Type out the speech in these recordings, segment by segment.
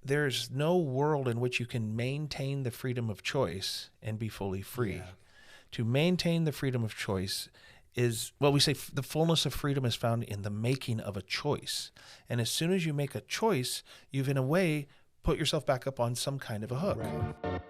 there's no world in which you can maintain the freedom of choice and be fully free. Yeah. To maintain the freedom of choice is, well, we say the fullness of freedom is found in the making of a choice. And as soon as you make a choice, you've in a way put yourself back up on some kind of a hook. Right.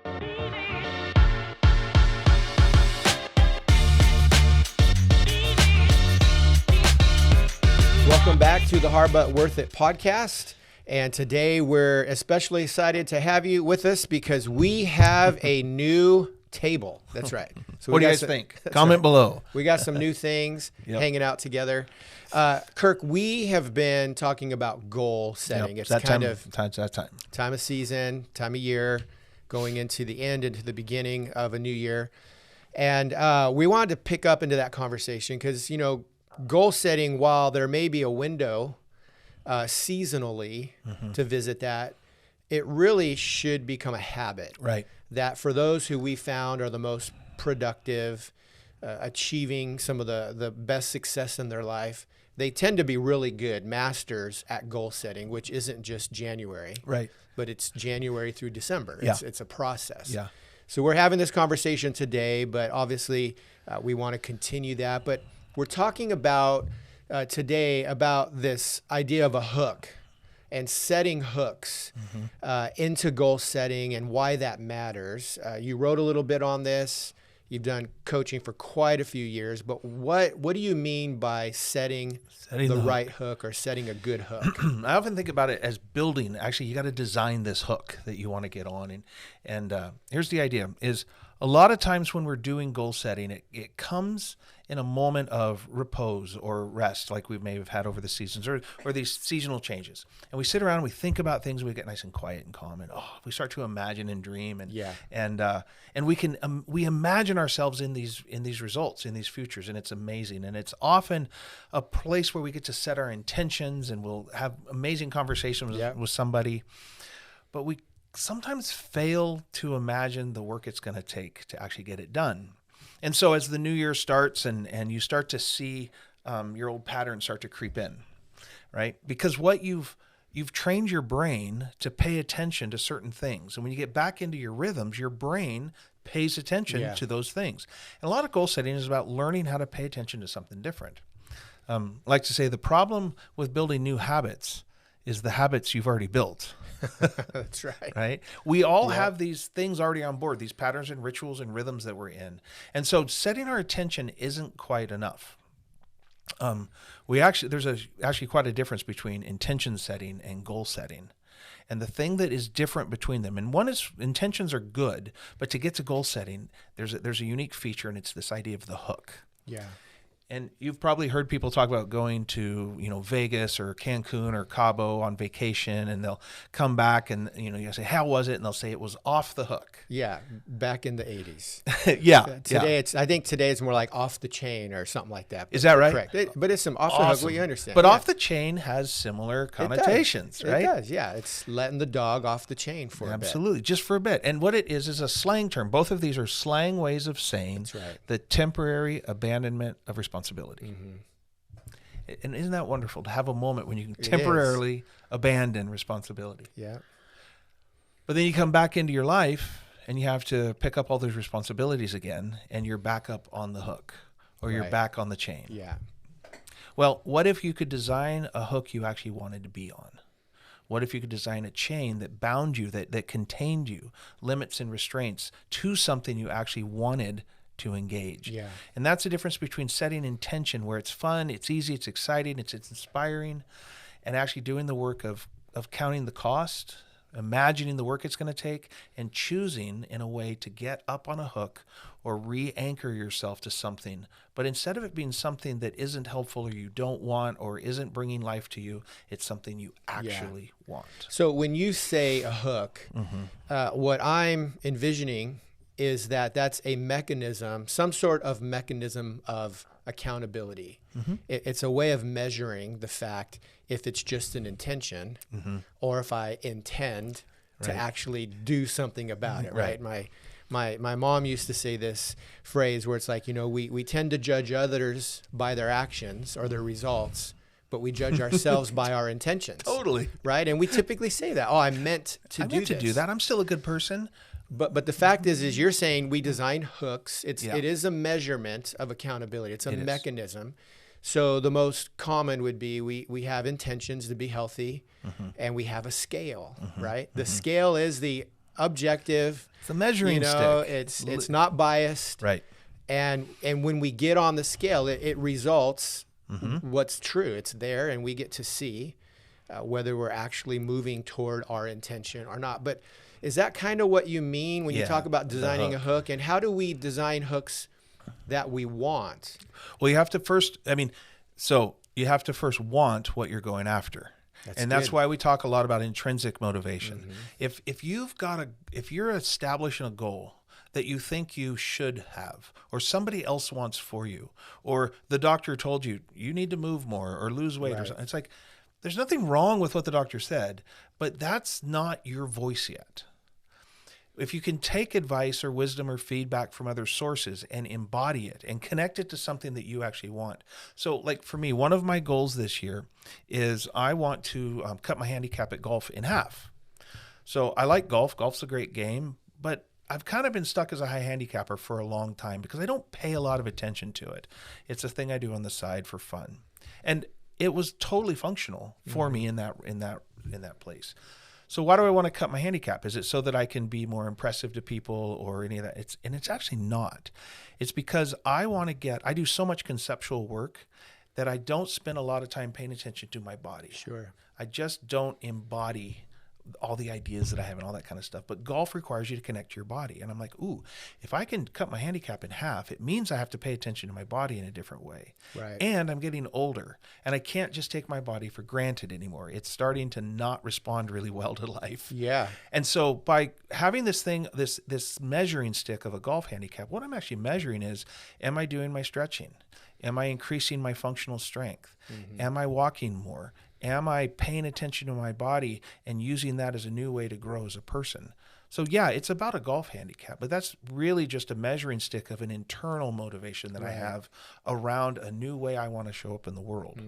Welcome back to the Hard But Worth It podcast. And today we're especially excited to have you with us because we have a new table. That's right. So What do you guys think? Comment below. We got some new things hanging out together. Kirk, we have been talking about goal setting. Yep. It's kind of that time of season, time of year, going into the end, into the beginning of a new year. And we wanted to pick up into that conversation because, you know, goal setting, while there may be a window seasonally to visit that, it really should become a habit. Right. That for those who we found are the most productive, achieving some of the best success in their life, they tend to be really good masters at goal setting, which isn't just January. Right. But it's January through December. Yeah. It's a process. Yeah. So we're having this conversation today, but obviously we want to continue that. But we're talking about today about this idea of a hook and setting hooks into goal setting and why that matters. You wrote a little bit on this. You've done coaching for quite a few years, but what do you mean by setting the right hook or setting a good hook? I often think about it as building. Actually, you got to design this hook that you want to get on. And here's the idea is a lot of times when we're doing goal setting, it comes in a moment of repose or rest, like we may have had over the seasons, or these seasonal changes. And we sit around and we think about things, we get nice and quiet and calm, and we start to imagine and dream, and we imagine ourselves in these results, in these futures, and it's amazing. And it's often a place where we get to set our intentions, and we'll have amazing conversations with somebody, but we sometimes fail to imagine the work it's going to take to actually get it done. And so as the new year starts and you start to see your old patterns start to creep in, right? Because what you've trained your brain to pay attention to certain things. And when you get back into your rhythms, your brain pays attention to those things. And a lot of goal setting is about learning how to pay attention to something different. I like to say the problem with building new habits is the habits you've already built. That's right. Right? We all have these things already on board, these patterns and rituals and rhythms that we're in. And so setting our attention isn't quite enough. There's actually quite a difference between intention setting and goal setting. And the thing that is different between them, and one is intentions are good, but to get to goal setting, there's a unique feature, and it's this idea of the hook. Yeah. And you've probably heard people talk about going to, Vegas or Cancun or Cabo on vacation, and they'll come back and, you say, how was it? And they'll say it was off the hook. Yeah. Back in the 80s. I think today it's more like off the chain or something like that. Is that right? Correct. But it's some off the hook, what you understand. But off the chain has similar connotations, right? It does, yeah. It's letting the dog off the chain for a bit. Absolutely, just for a bit. And what it is a slang term. Both of these are slang ways of saying the temporary abandonment of responsibility. And isn't that wonderful to have a moment when you can temporarily abandon responsibility? Yeah. But then you come back into your life and you have to pick up all those responsibilities again, and you're back up on the hook, or you're back on the chain. Yeah. Well, what if you could design a hook you actually wanted to be on? What if you could design a chain that bound you, that contained you, limits and restraints to something you actually wanted to engage? Yeah. And that's the difference between setting intention, where it's fun, it's easy, it's exciting, it's inspiring, and actually doing the work of counting the cost, imagining the work it's going to take, and choosing in a way to get up on a hook or re-anchor yourself to something. But instead of it being something that isn't helpful or you don't want or isn't bringing life to you, it's something you actually want. So when you say a hook, what I'm envisioning is that's a mechanism, some sort of mechanism of accountability. It's a way of measuring the fact if it's just an intention or if I intend to actually do something about it, right? My mom used to say this phrase where it's like, we tend to judge others by their actions or their results, but we judge ourselves by our intentions. Totally. Right? And we typically say that, oh, I meant to do that. I'm still a good person. But the fact is you're saying we design hooks. It is a measurement of accountability. It's a mechanism. So the most common would be we have intentions to be healthy, and we have a scale, right? The scale is the objective. It's a measuring stick. It's not biased. Right. And when we get on the scale, it results what's true. It's there, and we get to see whether we're actually moving toward our intention or not. But is that kind of what you mean when you talk about designing a hook? And how do we design hooks that we want? Well, you have to first, you have to first want what you're going after. That's why we talk a lot about intrinsic motivation. If you're establishing a goal that you think you should have, or somebody else wants for you, or the doctor told you need to move more or lose weight or something, it's like, there's nothing wrong with what the doctor said, but that's not your voice yet. If you can take advice or wisdom or feedback from other sources and embody it and connect it to something that you actually want. So like for me, one of my goals this year is I want to cut my handicap at golf in half. So I like golf. Golf's a great game, but I've kind of been stuck as a high handicapper for a long time because I don't pay a lot of attention to it. It's a thing I do on the side for fun. And it was totally functional for me in that place. So why do I want to cut my handicap? Is it so that I can be more impressive to people or any of that? It's actually not. It's because I do so much conceptual work that I don't spend a lot of time paying attention to my body. Sure. I just don't embody all the ideas that I have and all that kind of stuff. But golf requires you to connect to your body. And I'm like, ooh, if I can cut my handicap in half, it means I have to pay attention to my body in a different way. Right. And I'm getting older and I can't just take my body for granted anymore. It's starting to not respond really well to life. Yeah. And so by having this measuring stick of a golf handicap, what I'm actually measuring is, am I doing my stretching? Am I increasing my functional strength? Am I walking more? Am I paying attention to my body and using that as a new way to grow as a person? So yeah, it's about a golf handicap, but that's really just a measuring stick of an internal motivation that I have around a new way I want to show up in the world.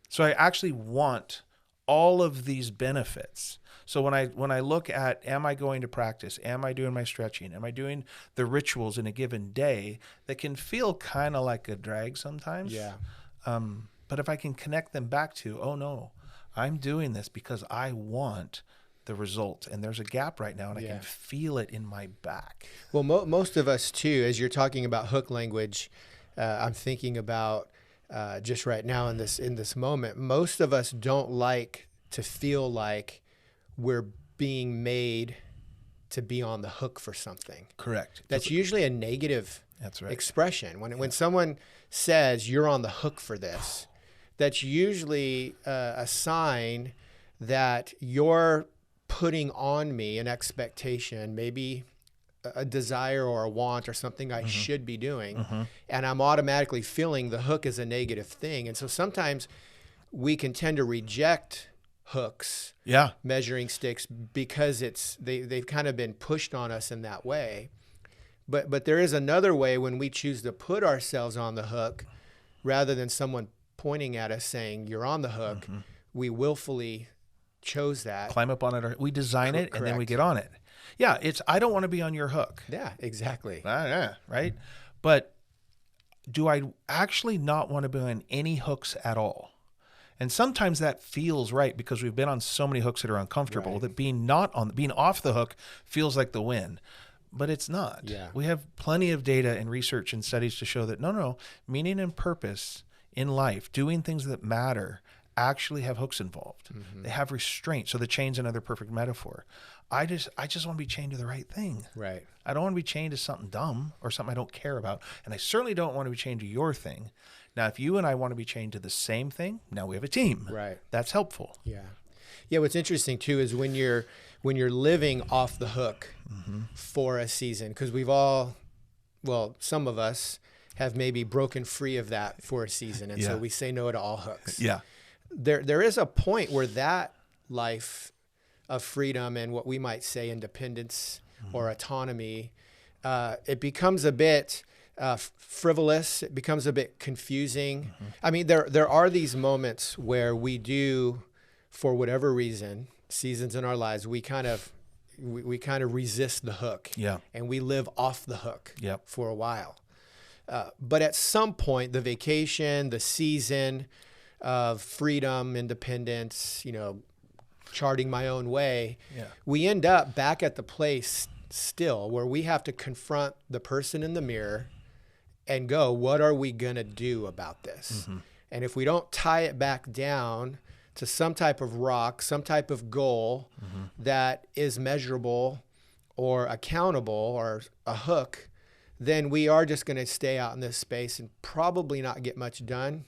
So I actually want all of these benefits. So when I look at, am I going to practice? Am I doing my stretching? Am I doing the rituals in a given day that can feel kind of like a drag sometimes? Yeah. But if I can connect them back to, oh no, I'm doing this because I want the result. And there's a gap right now and I can feel it in my back. Well, most of us too, as you're talking about hook language, I'm thinking about just right now in this moment, most of us don't like to feel like we're being made to be on the hook for something. Correct. That's usually a negative expression. When someone says you're on the hook for this, that's usually a sign that you're putting on me an expectation, maybe a desire or a want or something I should be doing. And I'm automatically feeling the hook as a negative thing. And so sometimes we can tend to reject hooks, measuring sticks, because they've kind of been pushed on us in that way. But there is another way when we choose to put ourselves on the hook rather than someone pointing at us saying you're on the hook. We willfully chose that. Climb up on it. We design it and then we get on it. Yeah, I don't want to be on your hook. Yeah, exactly. Right? But do I actually not want to be on any hooks at all? And sometimes that feels right because we've been on so many hooks that are uncomfortable that being off the hook feels like the win. But it's not. Yeah. We have plenty of data and research and studies to show that no, meaning and purpose in life, doing things that matter, actually have hooks involved. They have restraint. So the chain's another perfect metaphor. I just want to be chained to the right thing. Right. I don't want to be chained to something dumb or something I don't care about. And I certainly don't want to be chained to your thing. Now, if you and I want to be chained to the same thing, now we have a team. Right. That's helpful. Yeah. Yeah. What's interesting too is when you're living off the hook for a season, because some of us have maybe broken free of that for a season. And so we say no to all hooks. Yeah. There is a point where that life of freedom and what we might say independence or autonomy, it becomes a bit frivolous. It becomes a bit confusing. I mean, there are these moments where we do, for whatever reason, seasons in our lives, we kind of resist the hook. Yeah. And we live off the hook Yep. for a while. But at some point, the vacation, the season of freedom, independence, charting my own way, we end up back at the place still where we have to confront the person in the mirror and go, what are we going to do about this? And if we don't tie it back down to some type of rock, some type of goal that is measurable or accountable or a hook, then we are just going to stay out in this space and probably not get much done.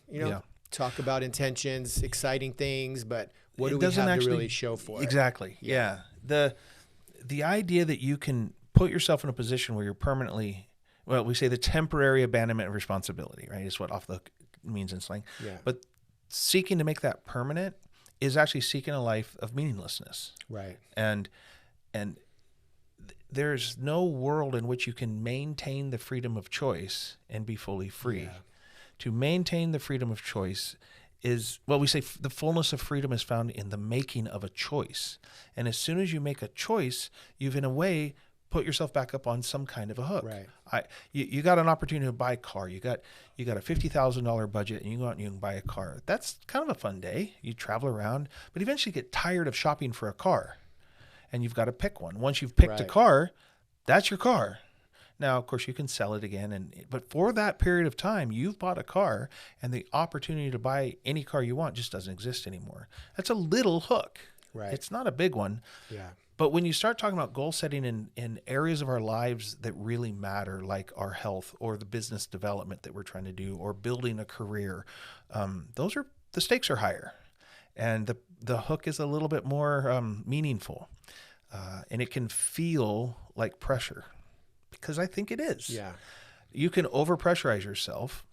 Talk about intentions, exciting things, but what do we have to really show for it? Exactly. Yeah. The idea that you can put yourself in a position where you're permanently, well, we say the temporary abandonment of responsibility, right? Is what off the hook means in slang. Yeah. But seeking to make that permanent is actually seeking a life of meaninglessness. Right. And there's no world in which you can maintain the freedom of choice and be fully free. Yeah. To maintain the freedom of choice is, well, we say the fullness of freedom is found in the making of a choice. And as soon as you make a choice, you've in a way put yourself back up on some kind of a hook. Right. You got an opportunity to buy a car. You got a $50,000 budget, and you go out and you can buy a car. That's kind of a fun day. You travel around, but eventually you get tired of shopping for a car, and you've got to pick one. Once you've picked a car, that's your car. Now, of course, you can sell it again, but for that period of time, you've bought a car, and the opportunity to buy any car you want just doesn't exist anymore. That's a little hook. Right. It's not a big one. Yeah. But when you start talking about goal setting in areas of our lives that really matter, like our health or the business development that we're trying to do or building a career, the stakes are higher, and the hook is a little bit more meaningful, and it can feel like pressure, because I think it is. Yeah. You can overpressurize yourself.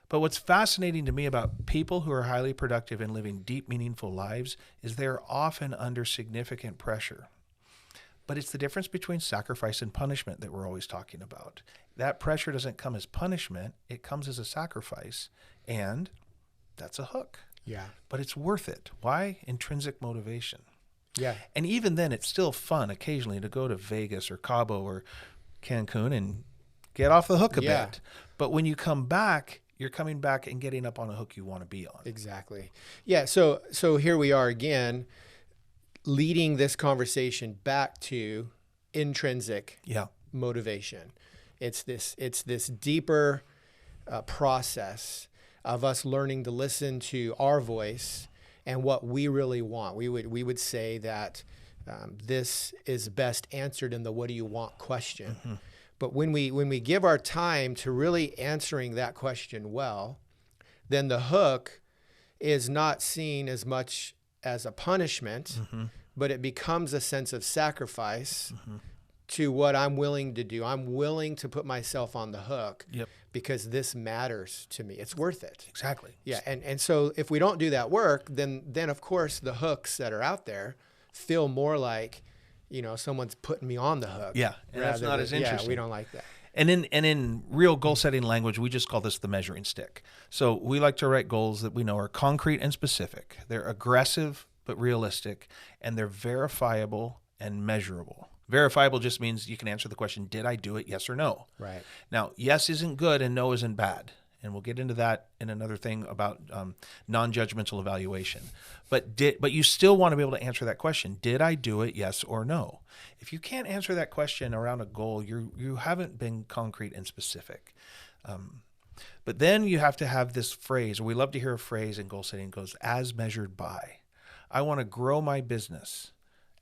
But what's fascinating to me about people who are highly productive and living deep, meaningful lives is they're often under significant pressure. But it's the difference between sacrifice and punishment that we're always talking about. That pressure doesn't come as punishment. It comes as a sacrifice. And that's a hook. Yeah. But it's worth it. Why? Intrinsic motivation. Yeah. And even then, it's still fun occasionally to go to Vegas or Cabo or Cancun and get off the hook a bit. But when you come back, you're coming back and getting up on a hook you want to be on. Exactly. Yeah. So here we are again, leading this conversation back to intrinsic motivation. It's this deeper process of us learning to listen to our voice and what we really want. We would say that this is best answered in the "what do you want" question. Mm-hmm. But when we give our time to really answering that question well, then the hook is not seen as much as a punishment, but it becomes a sense of sacrifice to what I'm willing to do. I'm willing to put myself on the hook because this matters to me. It's worth it. Exactly. Yeah. And so if we don't do that work, then of course the hooks that are out there feel more like, someone's putting me on the hook. Yeah. And that's not as interesting. Yeah, we don't like that. And in real goal setting language, we just call this the measuring stick. So we like to write goals that we know are concrete and specific. They're aggressive but realistic, and they're verifiable and measurable. Verifiable just means you can answer the question, did I do it, yes or no? Right. Now, yes isn't good and no isn't bad. And we'll get into that in another thing about non-judgmental evaluation. But you still want to be able to answer that question. Did I do it, yes or no? If you can't answer that question around a goal, you haven't been concrete and specific. But then you have to have this phrase, or we love to hear a phrase in goal setting goes, as measured by. I want to grow my business.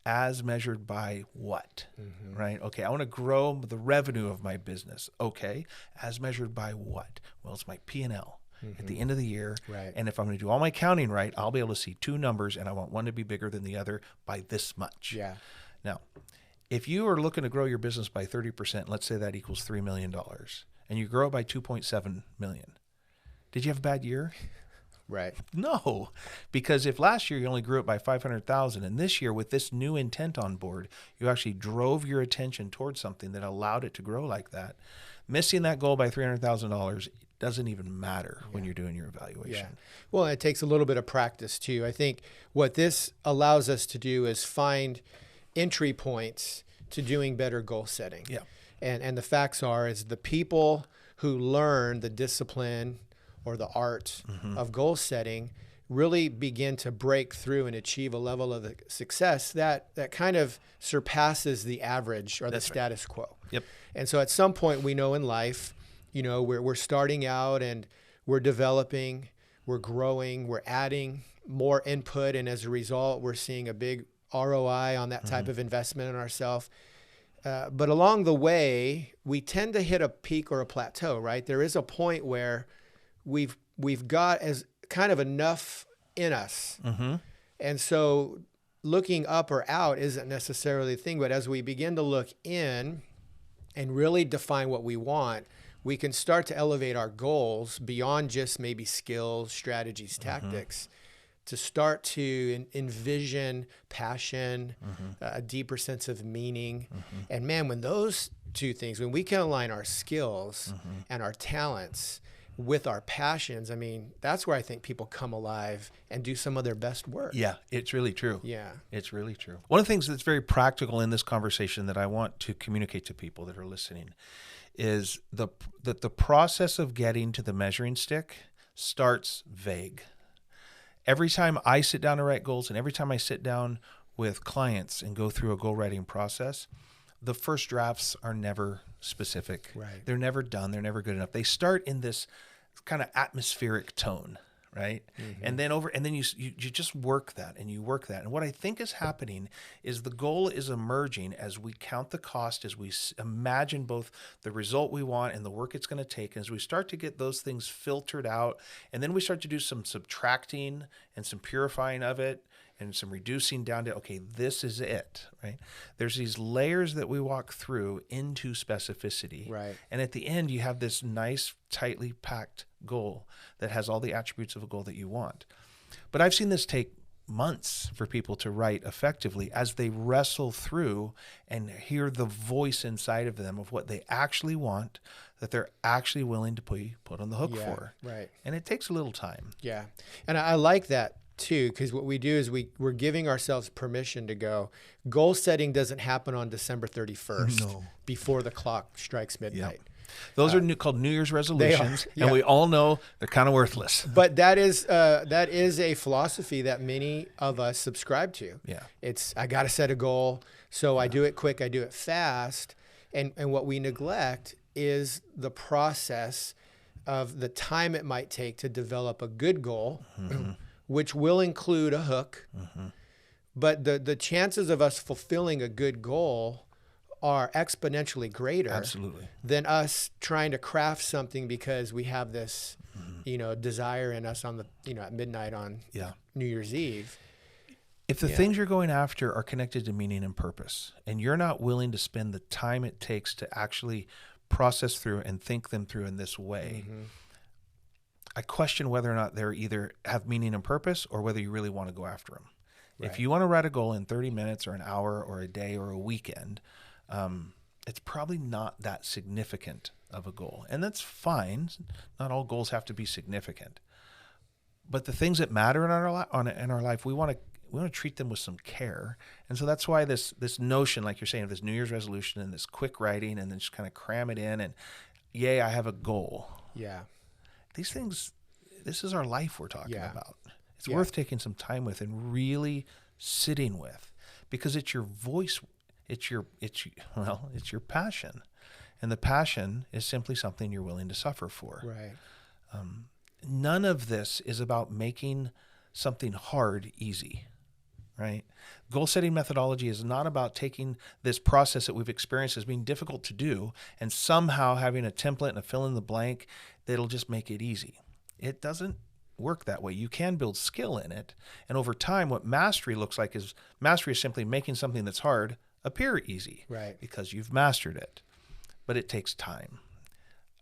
As measured by what, right? Okay, I want to grow the revenue of my business. Okay, as measured by what? Well, it's my P&L at the end of the year. Right. And if I'm going to do all my counting right, I'll be able to see two numbers, and I want one to be bigger than the other by this much. Yeah. Now, if you are looking to grow your business by 30%, let's say that equals $3 million, and you grow it by 2.7 million, did you have a bad year? Right. No, because if last year you only grew it by 500,000, and this year with this new intent on board, you actually drove your attention towards something that allowed it to grow like that. Missing that goal by $300,000 doesn't even matter when you're doing your evaluation. Yeah. Well, it takes a little bit of practice too. I think what this allows us to do is find entry points to doing better goal setting. Yeah. And the facts are is the people who learn the discipline or the art of goal setting really begin to break through and achieve a level of success that kind of surpasses the average or the status quo. Yep. And so at some point we know in life, we're starting out and we're developing, we're growing, we're adding more input. And as a result, we're seeing a big ROI on that type of investment in ourselves. But along the way, we tend to hit a peak or a plateau, right? There is a point where we've got as kind of enough in us. And so looking up or out isn't necessarily the thing, but as we begin to look in and really define what we want, we can start to elevate our goals beyond just maybe skills, strategies, tactics, to start to envision passion, a deeper sense of meaning. And man, when those two things, when we can align our skills and our talents with our passions, I mean, that's where I think people come alive and do some of their best work. Yeah, it's really true. Yeah. It's really true. One of the things that's very practical in this conversation that I want to communicate to people that are listening is that the process of getting to the measuring stick starts vague. Every time I sit down to write goals and every time I sit down with clients and go through a goal writing process, the first drafts are never specific. Right. They're never done. They're never good enough. They start in this kind of atmospheric tone, right? And then you just work that and you work that. And what I think is happening is the goal is emerging as we count the cost, as we imagine both the result we want and the work it's going to take. And as we start to get those things filtered out, and then we start to do some subtracting and some purifying of it and some reducing down to, okay, this is it, right? There's these layers that we walk through into specificity. Right. And at the end, you have this nice, tightly packed goal that has all the attributes of a goal that you want. But I've seen this take months for people to write effectively as they wrestle through and hear the voice inside of them of what they actually want, that they're actually willing to put on the hook for. Right. And it takes a little time. Yeah. And I like that too, because what we do is we're giving ourselves permission to go. Goal setting doesn't happen on December 31st before the clock strikes midnight. Yep. Those are called New Year's resolutions, and we all know they're kind of worthless. But that is a philosophy that many of us subscribe to. Yeah. It's, I got to set a goal, so I do it quick, I do it fast. And what we neglect is the process of the time it might take to develop a good goal, which will include a hook. But the chances of us fulfilling a good goal are exponentially greater than us trying to craft something because we have this, desire in us on the, at midnight on New Year's Eve. If the things you're going after are connected to meaning and purpose, and you're not willing to spend the time it takes to actually process through and think them through in this way, I question whether or not they're either have meaning and purpose or whether you really want to go after them. Right. If you want to write a goal in 30 minutes or an hour or a day or a weekend, it's probably not that significant of a goal. And that's fine. Not all goals have to be significant. But the things that matter in our life, we want to treat them with some care. And so that's why this notion, like you're saying, of this New Year's resolution and this quick writing and then just kind of cram it in and, yay, I have a goal. Yeah. These things, this is our life we're talking about. It's worth taking some time with and really sitting with, because it's your voice. It's your passion, and the passion is simply something you're willing to suffer for. Right. None of this is about making something hard easy, right? Goal setting methodology is not about taking this process that we've experienced as being difficult to do and somehow having a template and a fill in the blank that'll just make it easy. It doesn't work that way. You can build skill in it. And over time, what mastery looks like is simply making something that's hard appear easy, right? Because you've mastered it. But it takes time.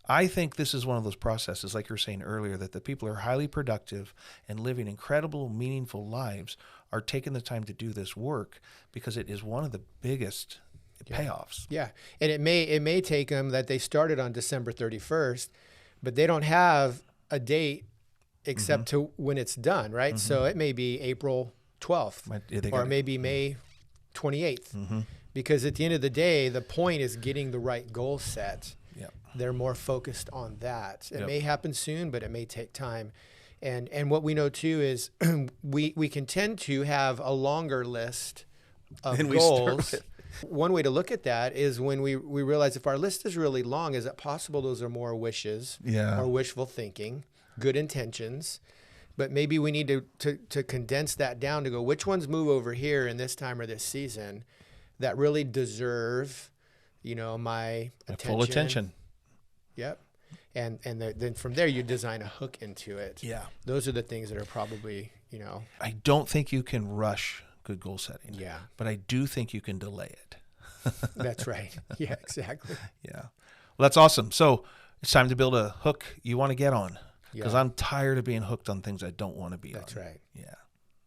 I think this is one of those processes, like you were saying earlier, that the people who are highly productive and living incredible, meaningful lives are taking the time to do this work because it is one of the biggest payoffs. Yeah. And it may take them that they started on December 31st, but they don't have a date except to when it's done, right? So it may be April 12th or maybe May 28th. Because at the end of the day, the point is getting the right goal set. Yep. They're more focused on that. It may happen soon, but it may take time. And what we know too is we can tend to have a longer list of goals. One way to look at that is when we realize if our list is really long, is it possible those are more wishes or wishful thinking, good intentions? But maybe we need to condense that down to go, which ones move over here in this time or this season that really deserve, my attention. Full attention. Yep. And then from there, you design a hook into it. Yeah. Those are the things that are probably, I don't think you can rush good goal setting. Yeah. But I do think you can delay it. That's right. Yeah, exactly. Yeah. Well, that's awesome. So it's time to build a hook you want to get on, because I'm tired of being hooked on things I don't want to be on. That's right. Yeah.